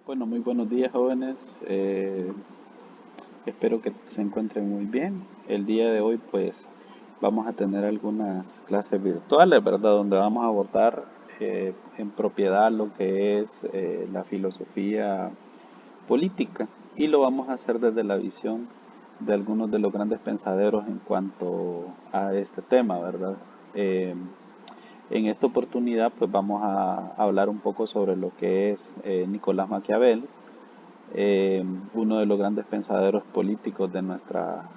Bueno, muy buenos días, jóvenes. Espero que se encuentren muy bien. El día de hoy pues vamos a tener algunas clases virtuales, ¿verdad? Donde vamos a abordar en propiedad lo que es la filosofía política y lo vamos a hacer desde la visión de algunos de los grandes pensaderos en cuanto a este tema, ¿verdad? Eh, en esta oportunidad pues vamos a hablar un poco sobre lo que es Nicolás Maquiavel, uno de los grandes pensadores políticos de nuestra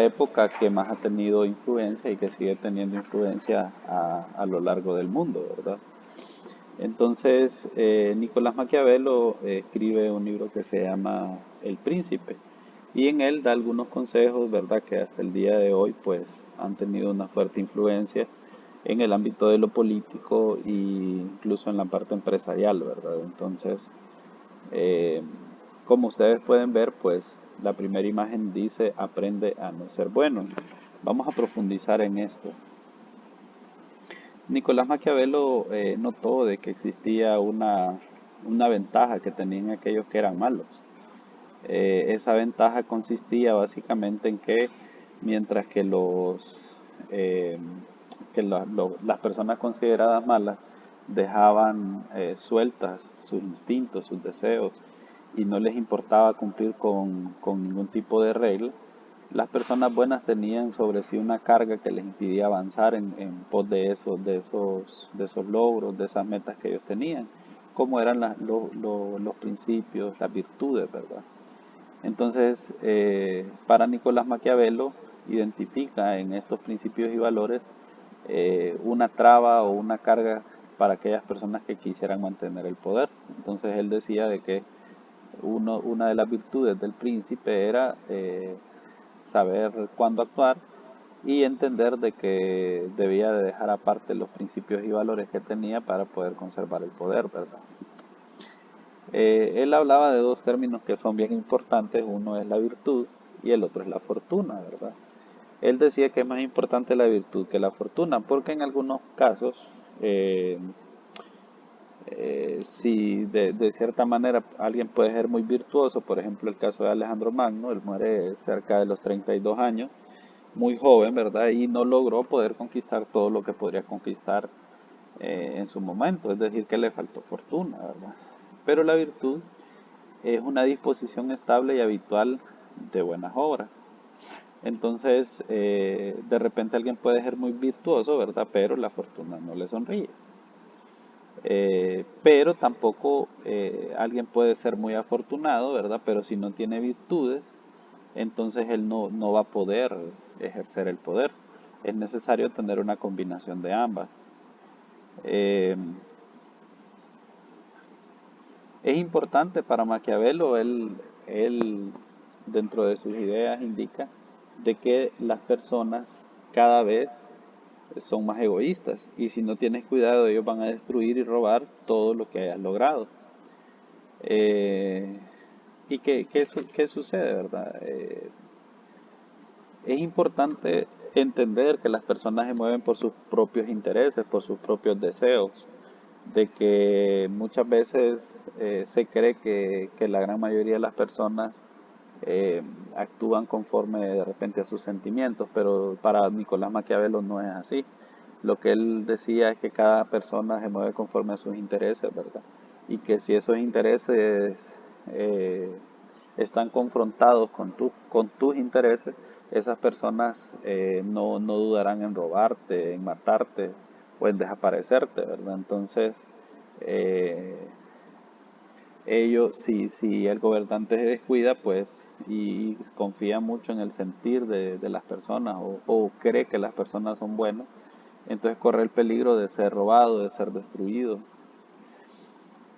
época que más ha tenido influencia y que sigue teniendo influencia a lo largo del mundo, ¿verdad? Entonces, Nicolás Maquiavelo escribe un libro que se llama El Príncipe y en él da algunos consejos, ¿verdad? Que hasta el día de hoy pues han tenido una fuerte influencia en el ámbito de lo político e incluso en la parte empresarial, ¿verdad? Entonces, eh, como ustedes pueden ver, pues la primera imagen dice aprende a no ser bueno. Vamos a profundizar en esto. Nicolás Maquiavelo notó de que existía una ventaja que tenían aquellos que eran malos. Esa ventaja consistía básicamente en que mientras que eh, las personas consideradas malas dejaban sueltas sus instintos, sus deseos y no les importaba cumplir con ningún tipo de regla, las personas buenas tenían sobre sí una carga que les impidía avanzar en pos de esos logros, de esas metas que ellos tenían, como eran los principios, las virtudes, ¿verdad? Entonces, para Nicolás Maquiavelo, identifica en estos principios y valores una traba o una carga para aquellas personas que quisieran mantener el poder. Entonces, él decía de que una de las virtudes del príncipe era saber cuándo actuar y entender de que debía de dejar aparte los principios y valores que tenía para poder conservar el poder, ¿verdad? Él hablaba de dos términos que son bien importantes, uno es la virtud y el otro es la fortuna, ¿verdad? Él decía que es más importante la virtud que la fortuna, porque en algunos casos, eh, si de cierta manera alguien puede ser muy virtuoso, por ejemplo el caso de Alejandro Magno, él muere cerca de los 32 años, muy joven, ¿verdad? Y no logró poder conquistar todo lo que podría conquistar en su momento, es decir, que le faltó fortuna, ¿verdad? Pero la virtud es una disposición estable y habitual de buenas obras. Entonces, de repente alguien puede ser muy virtuoso, ¿verdad? Pero la fortuna no le sonríe. Pero tampoco alguien puede ser muy afortunado, ¿verdad? Pero si no tiene virtudes, entonces él no va a poder ejercer el poder. Es necesario tener una combinación de ambas. Eh, es importante para Maquiavelo, él dentro de sus ideas indica de que las personas cada vez son más egoístas y si no tienes cuidado ellos van a destruir y robar todo lo que hayas logrado. Eh, ¿Y qué sucede, verdad? Es importante entender que las personas se mueven por sus propios intereses, por sus propios deseos, de que muchas veces se cree que la gran mayoría de las personas eh, actúan conforme de repente a sus sentimientos, pero para Nicolás Maquiavelo no es así. Lo que él decía es que cada persona se mueve conforme a sus intereses, ¿verdad? Y que si esos intereses eh, están confrontados con tus intereses, esas personas no dudarán en robarte, en matarte o en desaparecerte, ¿verdad? Entonces, eh, ellos, si el gobernante se descuida, pues, y confía mucho en el sentir de las personas o cree que las personas son buenas, entonces corre el peligro de ser robado, de ser destruido.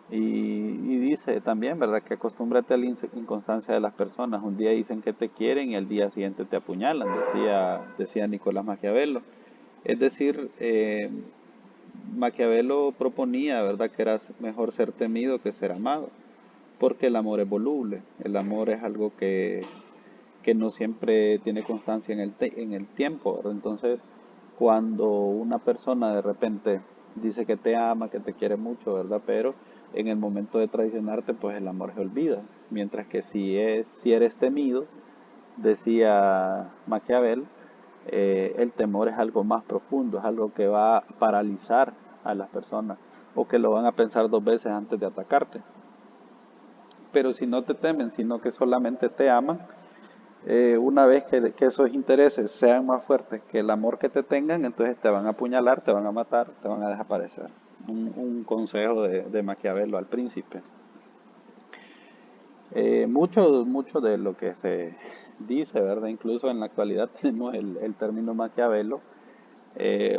Y dice también, ¿verdad? Que acostúmbrate a la inconstancia de las personas. Un día dicen que te quieren y al día siguiente te apuñalan, decía Nicolás Maquiavelo. Es decir, Maquiavelo proponía, ¿verdad? Que era mejor ser temido que ser amado, porque el amor es voluble, el amor es algo que no siempre tiene constancia en el tiempo, ¿verdad? Entonces, cuando una persona de repente dice que te ama, que te quiere mucho, ¿verdad? Pero en el momento de traicionarte, pues el amor se olvida. Mientras que si eres temido, decía Maquiavel, el temor es algo más profundo, es algo que va a paralizar a las personas o que lo van a pensar dos veces antes de atacarte. Pero si no te temen, sino que solamente te aman, una vez que esos intereses sean más fuertes que el amor que te tengan, entonces te van a apuñalar, te van a matar, te van a desaparecer. Un consejo de Maquiavelo al príncipe. Mucho de lo que se dice, ¿verdad? Incluso en la actualidad tenemos el término Maquiavelo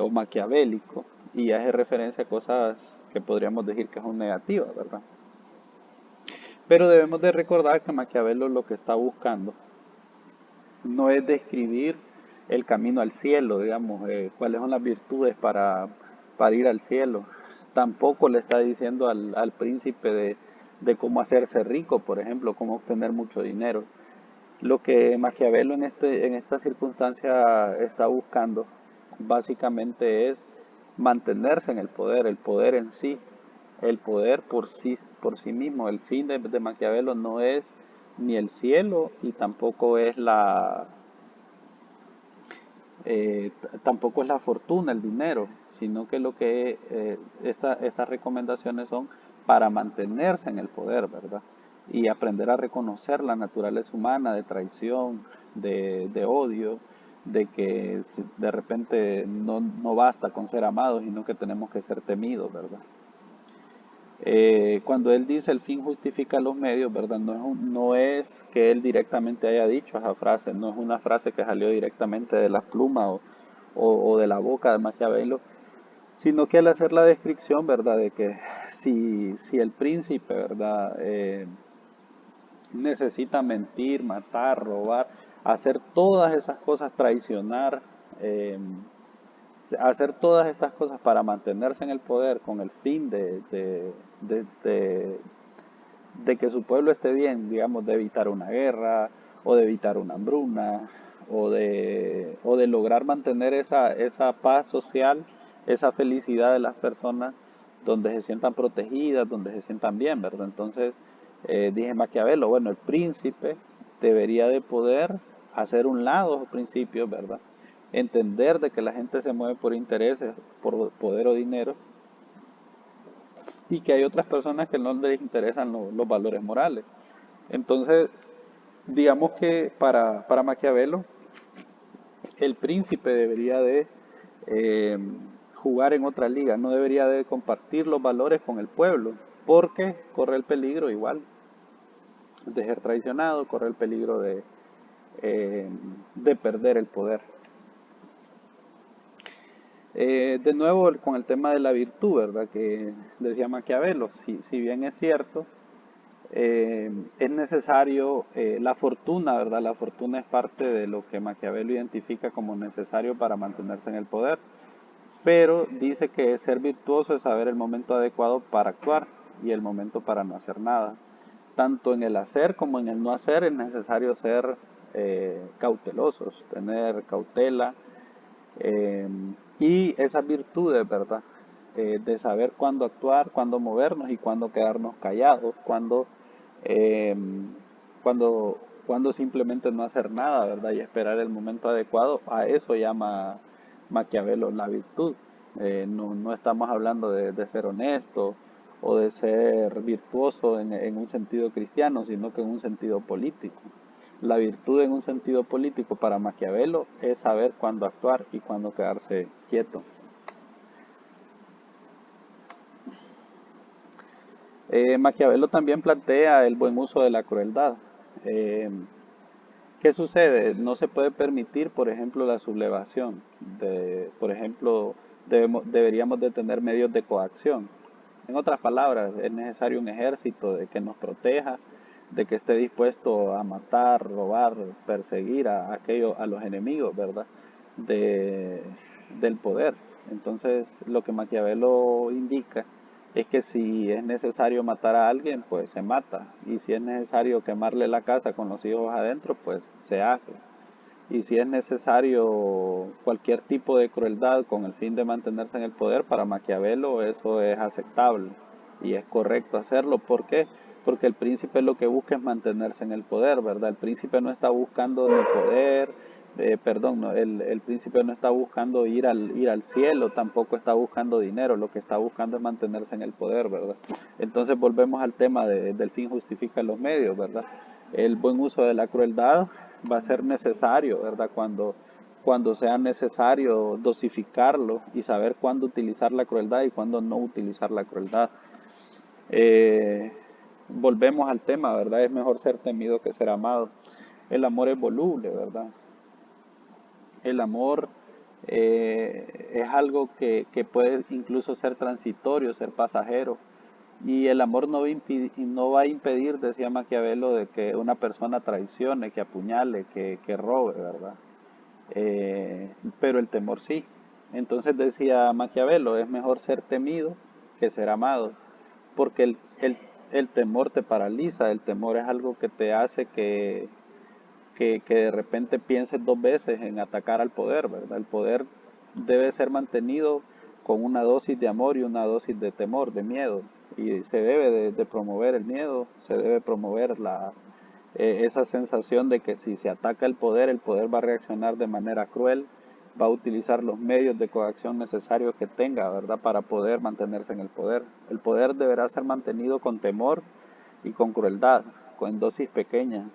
o maquiavélico y hace referencia a cosas que podríamos decir que son negativas, ¿verdad? Pero debemos de recordar que Maquiavelo lo que está buscando no es describir el camino al cielo, digamos, cuáles son las virtudes para ir al cielo. Tampoco le está diciendo al príncipe de cómo hacerse rico, por ejemplo, cómo obtener mucho dinero. Lo que Maquiavelo en esta circunstancia está buscando básicamente es mantenerse en el poder en sí, el poder por sí mismo. El fin de Maquiavelo no es ni el cielo y tampoco es la fortuna, el dinero, sino que estas recomendaciones son para mantenerse en el poder, ¿verdad? Y aprender a reconocer la naturaleza humana de traición, de odio, de que de repente no basta con ser amados, sino que tenemos que ser temidos, ¿verdad? Cuando él dice el fin justifica los medios, ¿verdad? No es que él directamente haya dicho esa frase, no es una frase que salió directamente de la pluma o de la boca de Maquiavelo, sino que al hacer la descripción, ¿verdad? De que si el príncipe, ¿verdad? Necesita mentir, matar, robar, hacer todas esas cosas, traicionar, eh, hacer todas estas cosas para mantenerse en el poder con el fin de, de- de que su pueblo esté bien, digamos, de evitar una guerra o de evitar una hambruna o de lograr mantener esa paz social, esa felicidad de las personas donde se sientan protegidas, donde se sientan bien, ¿verdad? Entonces, dije Maquiavelo, bueno, el príncipe debería de poder hacer un lado los principios, ¿verdad? Entender de que la gente se mueve por intereses, por poder o dinero, y que hay otras personas que no les interesan los valores morales. Entonces, digamos que para Maquiavelo, el príncipe debería de eh, jugar en otra liga, no debería de compartir los valores con el pueblo, porque corre el peligro igual de ser traicionado, corre el peligro de perder el poder. De nuevo con el tema de la virtud, ¿verdad? Que decía Maquiavelo, si bien es cierto, es necesario la fortuna, ¿verdad? La fortuna es parte de lo que Maquiavelo identifica como necesario para mantenerse en el poder, pero dice que ser virtuoso es saber el momento adecuado para actuar y el momento para no hacer nada. Tanto en el hacer como en el no hacer es necesario ser cautelosos, tener cautela, eh, y esas virtudes, ¿verdad? De saber cuándo actuar, cuándo movernos y cuándo quedarnos callados, eh, cuándo simplemente no hacer nada, ¿verdad? Y esperar el momento adecuado. A eso llama Maquiavelo la virtud. No estamos hablando de ser honesto o de ser virtuoso en un sentido cristiano, sino que en un sentido político. La virtud en un sentido político para Maquiavelo es saber cuándo actuar y cuándo quedarse quieto. Maquiavelo también plantea el buen uso de la crueldad. Eh, ¿Qué sucede? No se puede permitir, por ejemplo, la sublevación. Por ejemplo, deberíamos de tener medios de coacción. En otras palabras, es necesario un ejército de que nos proteja, de que esté dispuesto a matar, robar, perseguir a los enemigos, ¿verdad? De, del poder. Entonces, lo que Maquiavelo indica es que si es necesario matar a alguien, pues se mata. Y si es necesario quemarle la casa con los hijos adentro, pues se hace. y si es necesario cualquier tipo de crueldad con el fin de mantenerse en el poder, para Maquiavelo eso es aceptable y es correcto hacerlo. ¿Por qué? Porque el príncipe lo que busca es mantenerse en el poder, ¿verdad? El príncipe no está buscando ni poder, perdón, no, el príncipe no está buscando ir al cielo, tampoco está buscando dinero, lo que está buscando es mantenerse en el poder, ¿verdad? Entonces volvemos al tema del fin justifica los medios, ¿verdad? El buen uso de la crueldad va a ser necesario, ¿verdad? Cuando sea necesario dosificarlo y saber cuándo utilizar la crueldad y cuándo no utilizar la crueldad. Eh, Volvemos al tema, ¿verdad? Es mejor ser temido que ser amado. El amor es voluble, ¿verdad? El amor es algo que puede incluso ser transitorio, ser pasajero. Y el amor no va a impedir, decía Maquiavelo, de que una persona traicione, que apuñale, que robe, ¿verdad? Pero el temor sí. Entonces decía Maquiavelo, es mejor ser temido que ser amado, porque el temor te paraliza, el temor es algo que te hace que de repente pienses dos veces en atacar al poder, ¿verdad? El poder debe ser mantenido con una dosis de amor y una dosis de temor, de miedo, y se debe de promover el miedo, se debe promover esa sensación de que si se ataca el poder va a reaccionar de manera cruel, va a utilizar los medios de coacción necesarios que tenga, ¿verdad? Para poder mantenerse en el poder. El poder deberá ser mantenido con temor y con crueldad, con dosis pequeñas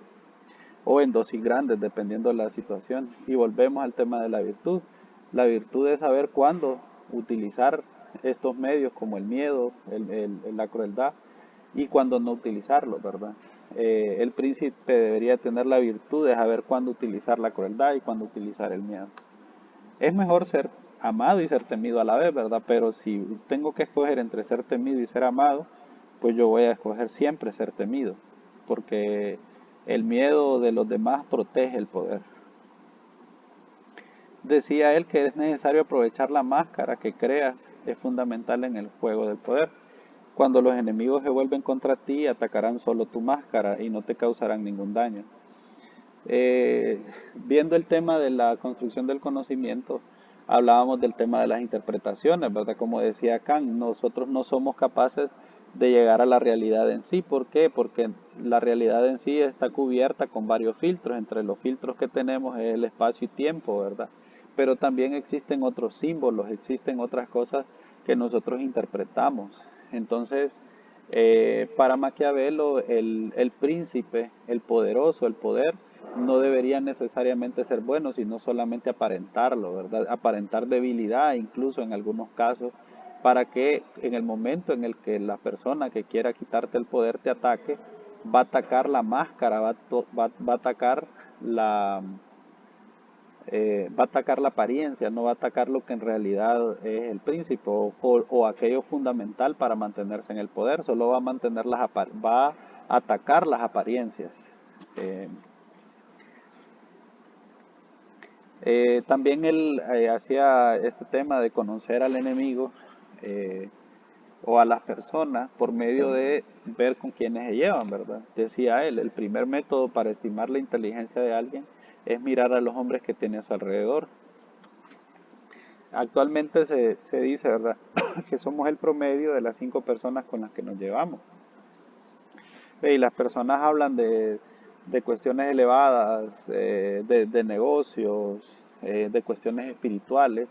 o en dosis grandes, dependiendo de la situación. Y volvemos al tema de la virtud. La virtud es saber cuándo utilizar estos medios como el miedo, la crueldad, y cuándo no utilizarlos, ¿verdad? El príncipe debería tener la virtud de saber cuándo utilizar la crueldad y cuándo utilizar el miedo. Es mejor ser amado y ser temido a la vez, ¿verdad? Pero si tengo que escoger entre ser temido y ser amado, pues yo voy a escoger siempre ser temido, porque el miedo de los demás protege el poder. Decía él que es necesario aprovechar la máscara que creas, es fundamental en el juego del poder. Cuando los enemigos se vuelven contra ti, atacarán solo tu máscara y no te causarán ningún daño. Viendo el tema de la construcción del conocimiento, hablábamos del tema de las interpretaciones, ¿verdad? Como decía Kant, nosotros no somos capaces de llegar a la realidad en sí. ¿Por qué? Porque la realidad en sí está cubierta con varios filtros. Entre los filtros que tenemos es el espacio y tiempo, ¿verdad? Pero también existen otros símbolos, existen otras cosas que nosotros interpretamos. Entonces, para Maquiavelo, el príncipe, el poderoso, el poder, no debería necesariamente ser bueno, sino solamente aparentarlo, ¿verdad? Aparentar debilidad, incluso en algunos casos, para que en el momento en el que la persona que quiera quitarte el poder te ataque, va a atacar la máscara, va a atacar va a atacar la apariencia, no va a atacar lo que en realidad es el príncipe o aquello fundamental para mantenerse en el poder, solo va a va a atacar las apariencias. Eh, También él hacía este tema de conocer al enemigo eh, o a las personas por medio de ver con quiénes se llevan, ¿verdad? Decía él, el primer método para estimar la inteligencia de alguien es mirar a los hombres que tiene a su alrededor. Actualmente se dice, ¿verdad?, que somos el promedio de las 5 personas con las que nos llevamos. Y las personas hablan de cuestiones elevadas, de negocios, de cuestiones espirituales.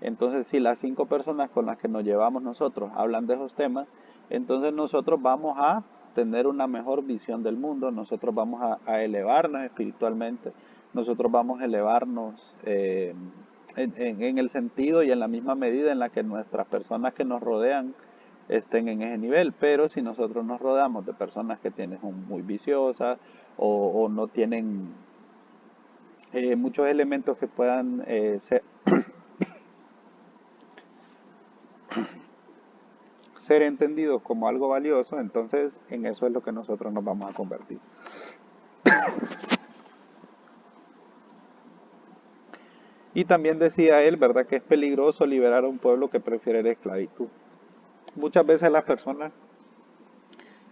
Entonces, si las 5 personas con las que nos llevamos nosotros hablan de esos temas, entonces nosotros vamos a tener una mejor visión del mundo, nosotros vamos a elevarnos espiritualmente, nosotros vamos a elevarnos en el sentido y en la misma medida en la que nuestras personas que nos rodean estén en ese nivel. Pero si nosotros nos rodeamos de personas que son muy viciosas o no tienen muchos elementos que puedan ser entendidos como algo valioso, entonces en eso es lo que nosotros nos vamos a convertir. Y también decía él, ¿verdad?, que es peligroso liberar a un pueblo que prefiere la esclavitud. Muchas veces las personas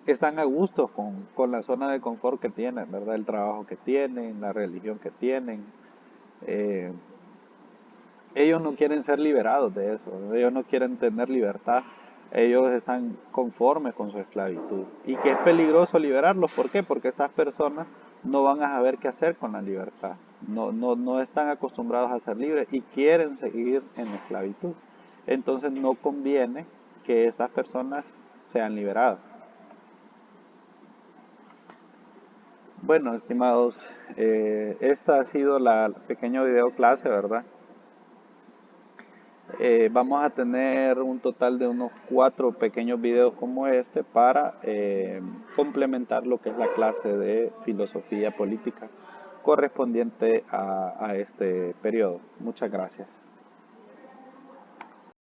están a gusto con la zona de confort que tienen, ¿verdad? El trabajo que tienen, la religión que tienen, Eh, Ellos no quieren ser liberados de eso, ellos no quieren tener libertad, ellos están conformes con su esclavitud. Y que es peligroso liberarlos, ¿por qué? Porque estas personas no van a saber qué hacer con la libertad, no están acostumbrados a ser libres y quieren seguir en la esclavitud. Entonces no conviene que estas personas sean liberadas. Bueno, estimados, esta ha sido la pequeña video clase, ¿verdad? Vamos a tener un total de unos 4 pequeños videos como este para complementar lo que es la clase de filosofía política correspondiente a este periodo. Muchas gracias.